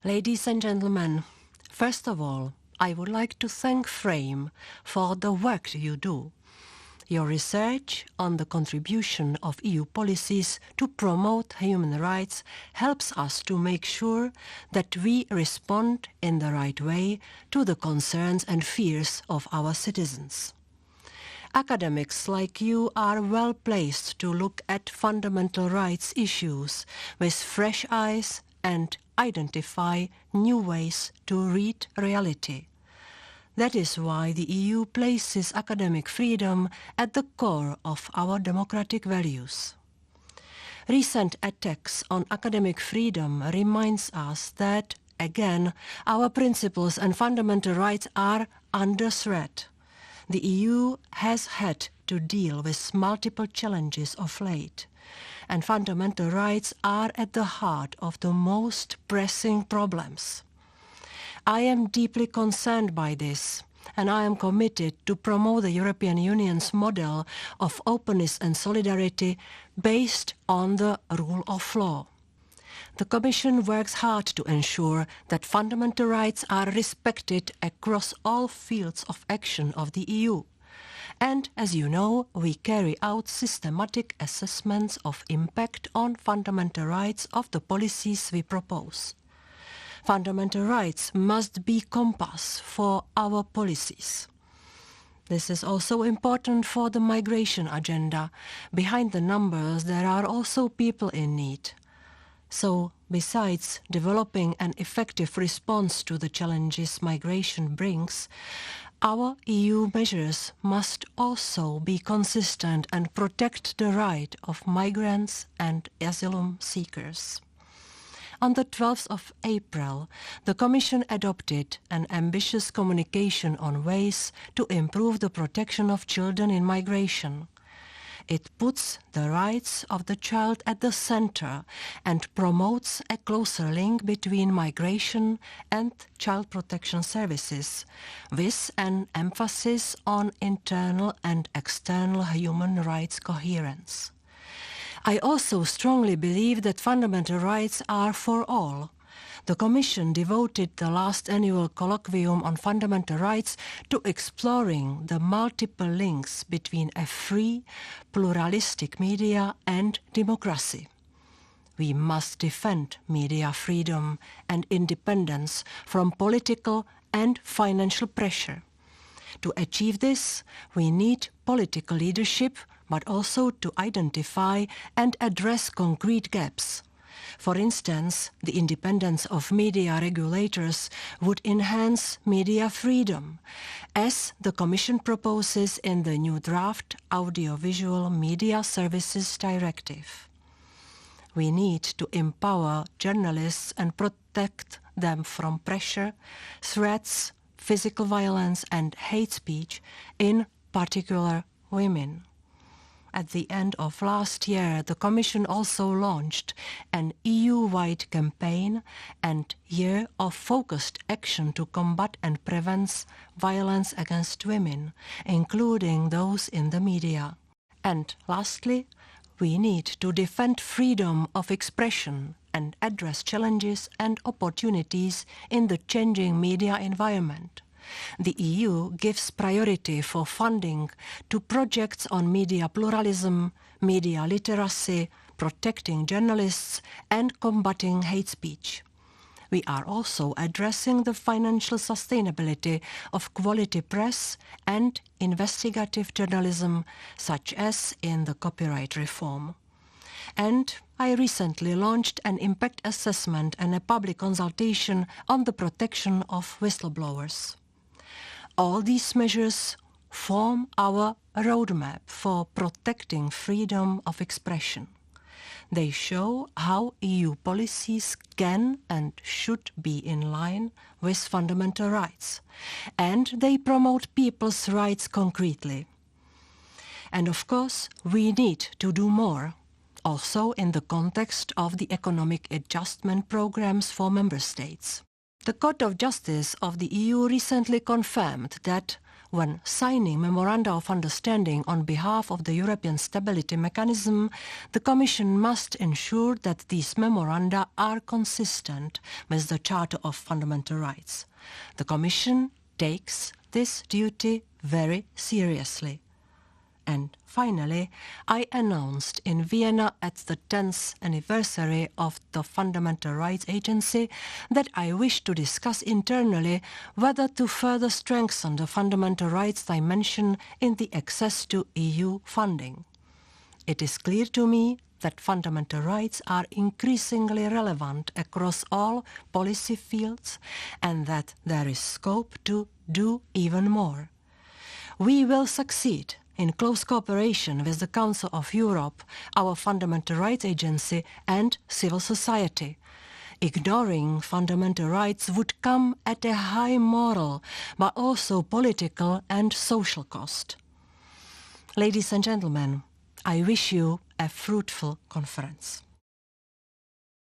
Ladies and gentlemen, first of all, I would like to thank Frame for the work you do. Your research on the contribution of EU policies to promote human rights helps us to make sure that we respond in the right way to the concerns and fears of our citizens. Academics like you are well placed to look at fundamental rights issues with fresh eyes and identify new ways to read reality. That is why the EU places academic freedom at the core of our democratic values. Recent attacks on academic freedom reminds us that, again, our principles and fundamental rights are under threat. The EU has had to deal with multiple challenges of late, and fundamental rights are at the heart of the most pressing problems. I am deeply concerned by this, and I am committed to promote the European Union's model of openness and solidarity based on the rule of law. The Commission works hard to ensure that fundamental rights are respected across all fields of action of the EU. And, as you know, we carry out systematic assessments of impact on fundamental rights of the policies we propose. Fundamental rights must be compass for our policies. This is also important for the migration agenda. Behind the numbers, there are also people in need. So, besides developing an effective response to the challenges migration brings, our EU measures must also be consistent and protect the right of migrants and asylum seekers. On the 12th of April, the Commission adopted an ambitious communication on ways to improve the protection of children in migration. It puts the rights of the child at the center and promotes a closer link between migration and child protection services, with an emphasis on internal and external human rights coherence. I also strongly believe that fundamental rights are for all. The Commission devoted the last annual colloquium on fundamental rights to exploring the multiple links between a free, pluralistic media and democracy. We must defend media freedom and independence from political and financial pressure. To achieve this, we need political leadership, but also to identify and address concrete gaps. For instance, the independence of media regulators would enhance media freedom, as the Commission proposes in the new draft Audiovisual Media Services Directive. We need to empower journalists and protect them from pressure, threats, physical violence and hate speech, in particular women. At the end of last year, the Commission also launched an EU-wide campaign and year of focused action to combat and prevent violence against women, including those in the media. And lastly, we need to defend freedom of expression and address challenges and opportunities in the changing media environment. The EU gives priority for funding to projects on media pluralism, media literacy, protecting journalists, and combating hate speech. We are also addressing the financial sustainability of quality press and investigative journalism, such as in the copyright reform. And I recently launched an impact assessment and a public consultation on the protection of whistleblowers. All these measures form our roadmap for protecting freedom of expression. They show how EU policies can and should be in line with fundamental rights, and they promote people's rights concretely. And of course, we need to do more, also in the context of the economic adjustment programs for member states. The Court of Justice of the EU recently confirmed that when signing Memoranda of Understanding on behalf of the European Stability Mechanism, the Commission must ensure that these memoranda are consistent with the Charter of Fundamental Rights. The Commission takes this duty very seriously. And finally, I announced in Vienna at the 10th anniversary of the Fundamental Rights Agency that I wish to discuss internally whether to further strengthen the fundamental rights dimension in the access to EU funding. It is clear to me that fundamental rights are increasingly relevant across all policy fields and that there is scope to do even more. We will succeed in close cooperation with the Council of Europe, our Fundamental Rights Agency and civil society. Ignoring fundamental rights would come at a high moral, but also political and social cost. Ladies and gentlemen, I wish you a fruitful conference.